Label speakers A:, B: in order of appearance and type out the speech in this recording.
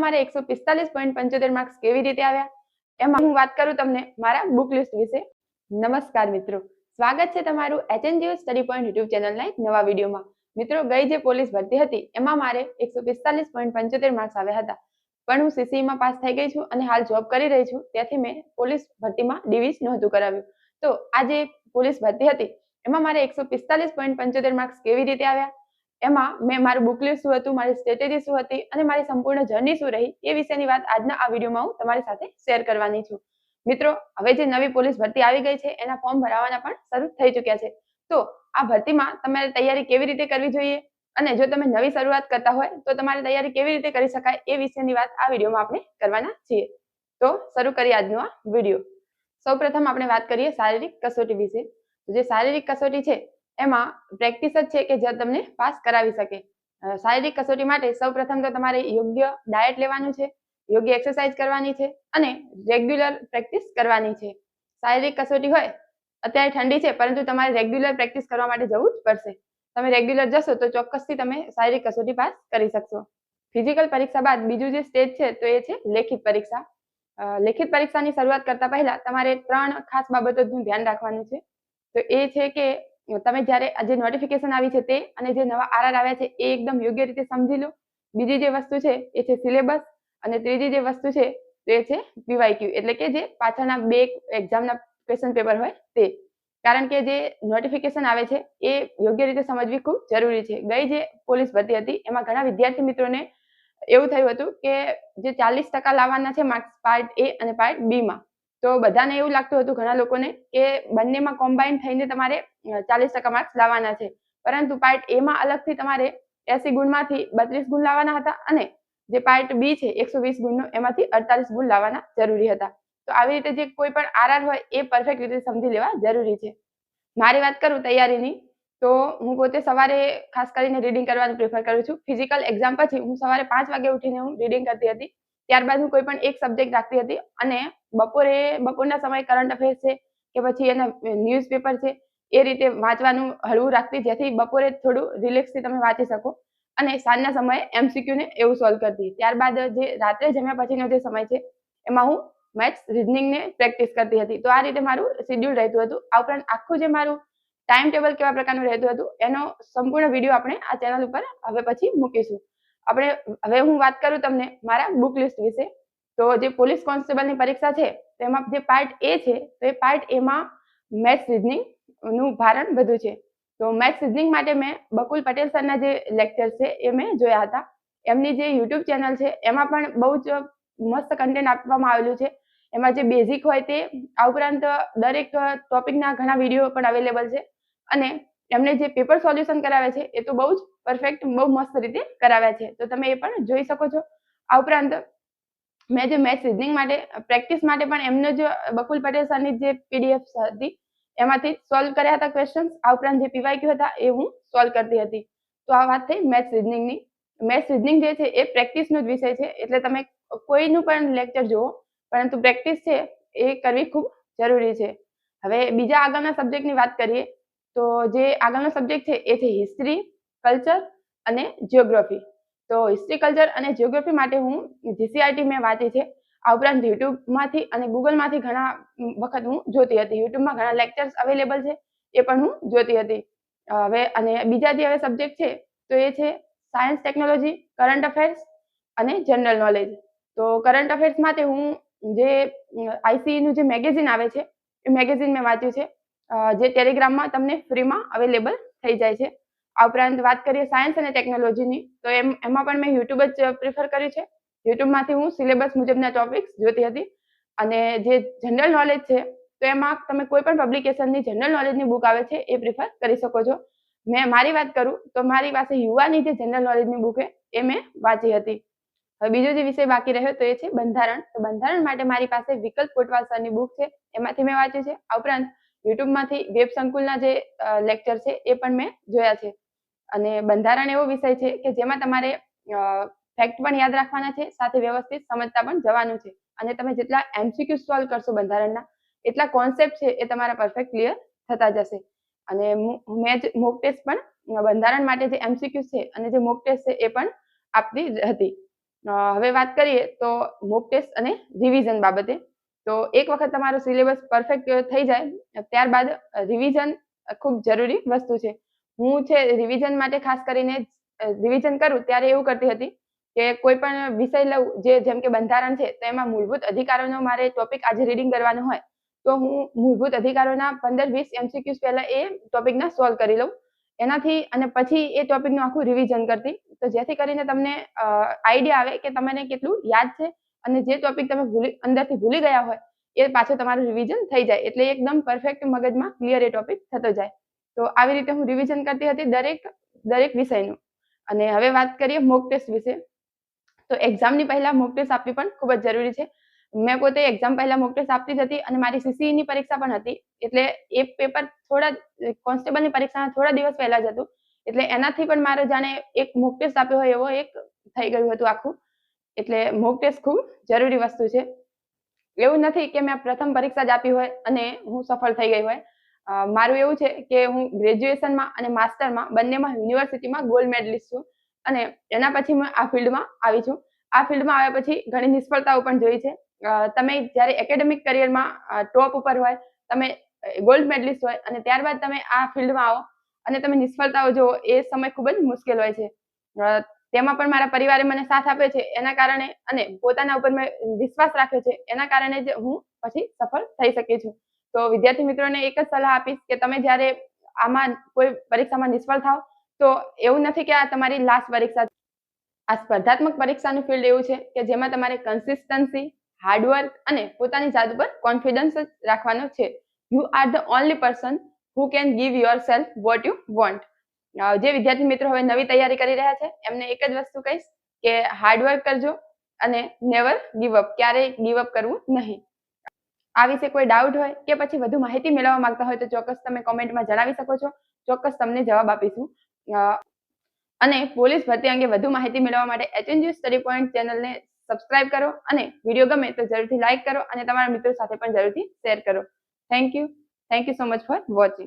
A: મારે 145.75 માર્ક્સ કેવી રીતે આવ્યા એમાં હું વાત કરું તમને મારા બુક લિસ્ટ વિશે। નમસ્કાર મિત્રો, સ્વાગત છે તમારું HNGO સ્ટડી પોઈન્ટ યુટ્યુબ ચેનલના એક નવા વિડીયોમાં। મિત્રો, ગઈ જે પોલીસ ભરતી હતી એમાં મારે 145.75 માર્ક્સ આવ્યા હતા, પણ હું CCE પાસ થઈ ગઈ છું અને હાલ જોબ કરી રહી છું, ત્યાંથી મેં પોલીસ ભરતીમાં ડિવિઝ નહોતું કરાવ્યું। તો આ જે પોલીસ ભરતી હતી એમાં મારે 145.75 માર્ક્સ કેવી રીતે આવ્યા, એમાં મેં મારું બુક લિસ્ટ શું હતું, મારી સ્ટ્રેટેજી શું હતી અને મારી સંપૂર્ણ જર્ની શું રહી એ વિશેની વાત આજના આ વિડીયોમાં હું તમારી સાથે શેર કરવાની છું। મિત્રો, હવે જે નવી પોલીસ ભરતી આવી ગઈ છે એના ફોર્મ ભરાવાના પણ શરૂ થઈ ચૂક્યા છે। તો આ ભરતીમાં તમારે તૈયારી કેવી રીતે કરવી જોઈએ અને જો તમે નવી શરૂઆત કરતા હોય તો તમારે તૈયારી કેવી રીતે કરી શકાય એ વિશેની વાત આ વિડીયોમાં આપણે કરવાના છીએ। તો શરૂ કરીએ આજનો આ વિડીયો। સૌપ્રથમ આપણે વાત કરીએ શારીરિક કસોટી વિશે। જે શારીરિક કસોટી છે એમાં પ્રેક્ટિસ જ છે કે જે તમને પાસ કરાવી શકે। શારીરિક કસોટી માટે સૌપ્રથમ તો તમારે યોગ્ય ડાયટ લેવાનું છે, યોગ્ય એક્સરસાઇઝ કરવાની છે અને રેગ્યુલર પ્રેક્ટિસ કરવાની છે। શારીરિક કસોટી હોય, અત્યારે ઠંડી છે પરંતુ તમારે રેગ્યુલર પ્રેક્ટિસ કરવા માટે જવું જ પડશે। તમે રેગ્યુલર જશો તો ચોક્કસથી તમે શારીરિક કસોટી પાસ કરી શકશો। ફિઝિકલ પરીક્ષા બાદ બીજું જે સ્ટેજ છે તો એ છે લેખિત પરીક્ષા। લેખિત પરીક્ષાની શરૂઆત કરતા પહેલા તમારે 3 ખાસ બાબતોનું ધ્યાન રાખવાનું છે। તો એ છે કે તમે જ્યારે જે નોટિફિકેશન આવી છે તે અને જે નવા RR આવ્યા છે એ એકદમ યોગ્ય રીતે સમજી લો। બીજી જે વસ્તુ છે એ છે સિલેબસ અને ત્રીજી જે વસ્તુ છે તે છે PYQ, એટલે કે જે પાછળના બે એક્ઝામના ક્વેશ્ચન પેપર હોય તે। કારણ કે જે નોટિફિકેશન આવે છે એ યોગ્ય રીતે સમજવી ખૂબ જરૂરી છે। ગઈ જે પોલીસ ભરતી હતી એમાં ઘણા વિદ્યાર્થી મિત્રોને એવું થયું હતું કે જે 40% લાવવાના છે માર્ક્સ પાર્ટ A અને પાર્ટ B માં, તો બધાને એવું લાગતું હતું, ઘણા લોકોને, કે બંનેમાં કોમ્બાઈન થઈને તમારે 40% માર્ક્સ લાવવાના છે, પરંતુ પાર્ટ A માં અલગથી તમારે 80 ગુણમાંથી 32 ગુણ લાવવાના હતા અને જે પાર્ટ B છે 120 ગુણનો એમાંથી 48 ગુણ લાવવાના જરૂરી હતા। તો આવી રીતે જે કોઈ પણ RR હોય એ પરફેક્ટ રીતે સમજી લેવા જરૂરી છે। મારી વાત કરું તૈયારીની, તો હું પોતે સવારે ખાસ કરીને રીડિંગ કરવાનું પ્રેફર કરું છું। ફિઝિકલ એક્ઝામ પછી હું સવારે 5 વાગે ઉઠીને હું રીડિંગ કરતી હતી, ત્યારબાદ હું કોઈ પણ એક સબ્જેક્ટ રાખતી હતી અને બપોરના સમયે કરંટ અફેર્સ છે કે પછી એના ન્યૂઝપેપર છે એ રીતે વાંચવાનું હળવું રાખતી, જેથી બપોરે થોડું રિલેક્સથી તમે વાંચી શકો અને સાંજના સમયે MCQ ને એવું સોલ્વ કરતી। ત્યારબાદ જે રાત્રે જમ્યા પછીનો જે સમય છે એમાં હું મેથ્સ રીઝનિંગને પ્રેક્ટિસ કરતી હતી। તો આ રીતે મારું શેડ્યુલ રહેતું હતું। આ ઉપરાંત આખું જે મારું ટાઈમ ટેબલ કેવા પ્રકારનું રહેતું હતું એનો સંપૂર્ણ વિડીયો આપણે આ ચેનલ ઉપર હવે પછી મૂકીશું। હવે હું વાત કરું તમને મારા બુક લિસ્ટ વિશે। તો જે પોલીસ કોન્સ્ટેબલની પરીક્ષા છે તેમાં જે પાર્ટ A છે તો એ પાર્ટ A માં મેથ્સ રીઝનિંગનું ભારણ બધું છે। તો મેથ્સ રીઝનિંગ માટે મેં બકુલ પટેલ સરના જે લેક્ચર છે એ મેં જોયા હતા। એમની જે યુટ્યુબ ચેનલ છે એમાં પણ બહુ જ મસ્ત કન્ટેન્ટ આપવામાં આવેલું છે। એમાં જે બેઝિક હોય તે, આ ઉપરાંત દરેક ટોપિકના ઘણા વિડીયો પણ અવેલેબલ છે અને એમને જે પેપર સોલ્યુશન કરાવે છે એ તો બહુ જ પરફેક્ટ, બહુ મસ્ત રીતે કરાવ્યા છે, તો તમે એ પણ જોઈ શકો છો। આ ઉપરાંત મેં જે મેથ્સ રીઝનિંગ માટે પ્રેક્ટિસ માટે પણ એમને જ બકુલ પટેલ સરની જે PDF હતી એમાંથી સોલ્વ કર્યા હતા ક્વેશ્ચન્સ। આ ઉપરાંત જે PYQ હતા એ હું સોલ્વ કરતી હતી। તો આ વાત થઈ મેથ્સ રીઝનિંગની। મેથ્સ રીઝનિંગ જે છે એ પ્રેક્ટિસનો જ વિષય છે, એટલે તમે કોઈનું પણ લેક્ચર જુઓ, પરંતુ પ્રેક્ટિસ છે એ કરવી ખૂબ જરૂરી છે। હવે બીજા આગળના સબ્જેક્ટની વાત કરીએ તો જે આગળનો સબ્જેક્ટ છે એ છે હિસ્ટ્રી, કલ્ચર અને જિયોગ્રાફી। તો હિસ્ટ્રી, કલ્ચર અને જિયોગ્રાફી માટે હું GCRT મેં વાંચી છે। આ ઉપરાંત યુટ્યુબમાંથી અને ગૂગલમાંથી ઘણા વખત હું જોતી હતી। યુટ્યુબમાં ઘણા લેક્ચર્સ અવેલેબલ છે એ પણ હું જોતી હતી। હવે અને બીજા જે હવે સબ્જેક્ટ છે તો એ છે સાયન્સ, ટેકનોલોજી, કરંટ અફેર્સ અને જનરલ નોલેજ। તો કરંટ અફેર્સ માટે હું જે ICE નું જે મેગેઝિન આવે છે એ મેગેઝિન મેં વાંચ્યું છે, જે ટેલિગ્રામમાં તમને ફ્રીમાં અવેલેબલ થઈ જાય છે। આ ઉપરાંત વાત કરીએ સાયન્સ અને ટેકનોલોજીની, તો એમાં પણ મેં યુટ્યુબ જ પ્રિફર કર્યું છે। યુટ્યુબમાંથી હું સિલેબસ મુજબના ટોપિક્સ જોતી હતી અને જે જનરલ નોલેજ છે તો એમાં તમે કોઈ પણ પબ્લિકેશનની જનરલ નોલેજની બુક આવે છે એ પ્રિફર કરી શકો છો। મેં મારી વાત કરું તો મારી પાસે યુવાની જે જનરલ નોલેજની બુક છે એ મેં વાંચી હતી। હવે બીજો જે વિષય બાકી રહ્યો તો એ છે બંધારણ। તો બંધારણ માટે મારી પાસે વિકલ્પ કોટવાલ સરની બુક છે, એમાંથી મેં વાંચ્યું છે। આ ઉપરાંત યુટ્યુબમાંથી વેબ સંકુલના જે લેક્ચર છે એ પણ મેં જોયા છે। અને બંધારણ એવો વિષય છે કે જેમાં તમારે ફેક્ટ પણ યાદ રાખવાના છે, સાથે વ્યવસ્થિત સમજતા પણ જવાનું છે, અને તમે જેટલા MCQ સોલ્વ કરશો બંધારણના એટલા કોન્સેપ્ટ છે એ તમારા પરફેક્ટ ક્લિયર થતા જશે। અને મેં મોક ટેસ્ટ પણ બંધારણ માટે જે MCQ છે અને જે મોક ટેસ્ટ છે એ પણ આપતી હતી। હવે વાત કરીએ તો મોક ટેસ્ટ અને રિવિઝન બાબતે. તો એક વખત તમારો સિલેબસ પરફેક્ટ થઈ જાય ત્યારબાદ રિવિઝન ખૂબ જરૂરી વસ્તુ છે. હું છે રિવિઝન માટે ખાસ કરીને રિવિઝન કરું ત્યારે એવું કરતી હતી કે કોઈ પણ વિષય લઉં જેમ કે બંધારણ છે તો એમાં મૂળભૂત અધિકારોનો મારે ટોપિક આજે રીડિંગ કરવાનો હોય તો હું મૂળભૂત અધિકારોના 15-20 MCQs પહેલા એ ટોપિકના સોલ્વ કરી લઉં એનાથી અને પછી એ ટોપિકનું આખું રિવિઝન કરતી તો જેથી કરીને તમને આઈડિયા આવે કે તમને કેટલું યાદ છે અને જે ટોપિક તમે અંદરથી ભૂલી ગયા હોય એ પાછું તમારું રિવિઝન થઈ જાય એટલે એકદમ પરફેક્ટ મગજમાં ક્લિયર એ ટોપિક થતો જાય. તો આવી રીતે હું રિવિઝન કરતી હતી દરેક વિષયનું. અને હવે વાત કરીએ મોક ટેસ્ટ વિશે. તો એક્ઝામની પહેલા મોક ટેસ્ટ આપવી પણ ખૂબ જ જરૂરી છે. મેં પોતે એક્ઝામ પહેલા મોક ટેસ્ટ આપતી જ હતી અને મારી CCE ની પરીક્ષા પણ હતી એટલે એ પેપર કોન્સ્ટેબલની પરીક્ષાના થોડા દિવસ પહેલા જ હતું એટલે એનાથી પણ મારે જાણે એક મોક ટેસ્ટ આપ્યો હોય એવો એક થઈ ગયું હતું આખું. એટલે મોક ટેસ્ટ ખૂબ જરૂરી વસ્તુ છે. એવું નથી કે મેં પ્રથમ પરીક્ષા જ આપી હોય અને હું સફળ થઈ ગઈ હોય. મારું એવું છે કે હું ગ્રેજ્યુએશનમાં અને માસ્ટરમાં બંનેમાં યુનિવર્સિટીમાં ગોલ્ડ મેડલિસ્ટ છું અને એના પછી હું આ ફિલ્ડમાં આવી છું. આ ફિલ્ડમાં આવ્યા પછી ઘણી નિષ્ફળતાઓ પણ જોઈ છે. તમે જ્યારે એકેડેમિક કરિયરમાં ટોપ ઉપર હોય, તમે ગોલ્ડ મેડલિસ્ટ હોય અને ત્યારબાદ તમે આ ફિલ્ડમાં આવો અને તમે નિષ્ફળતાઓ જુઓ એ સમય ખૂબ જ મુશ્કેલ હોય છે. તેમાં પણ મારા પરિવારે મને સાથ આપ્યો છે એના કારણે અને પોતાના ઉપર મેં વિશ્વાસ રાખ્યો છે એના કારણે જ હું પછી સફળ થઈ શકી છું. તો વિદ્યાર્થી મિત્રોને એક જ સલાહ આપીશ કે તમે જ્યારે આમાં કોઈ પરીક્ષામાં નિષ્ફળ થાવ તો એવું નથી કે આ તમારી લાસ્ટ પરીક્ષા. આ સ્પર્ધાત્મક પરીક્ષાનું ફિલ્ડ એવું છે કે જેમાં તમારે કન્સિસ્ટન્સી, હાર્ડવર્ક અને પોતાની જાત ઉપર કોન્ફિડન્સ રાખવાનો છે. You are the only person who can give your self what you want. જે વિદ્યાર્થી મિત્રો હવે નવી તૈયારી કરી રહ્યા છે એમને એક જ વસ્તુ કહીશ કે હાર્ડવર્ક કરજો અને નેવર ગીવ અપ, ક્યારેય ગીવ અપ કરવું નહીં. આ વિશે કોઈ ડાઉટ હોય કે પછી વધુ માહિતી મેળવવા માંગતા હોય તો ચોક્કસ તમે કોમેન્ટમાં જણાવી શકો છો. ચોક્કસ તમને જવાબ આપીશું. અને પોલીસ ભરતી અંગે વધુ માહિતી મેળવવા માટે HNGU સ્ટડી પોઈન્ટ ચેનલને સબસ્ક્રાઇબ કરો અને વિડીયો ગમે તો જરૂરથી લાઇક કરો અને તમારા મિત્રો સાથે પણ જરૂરથી શેર કરો. Thank you so much for watching.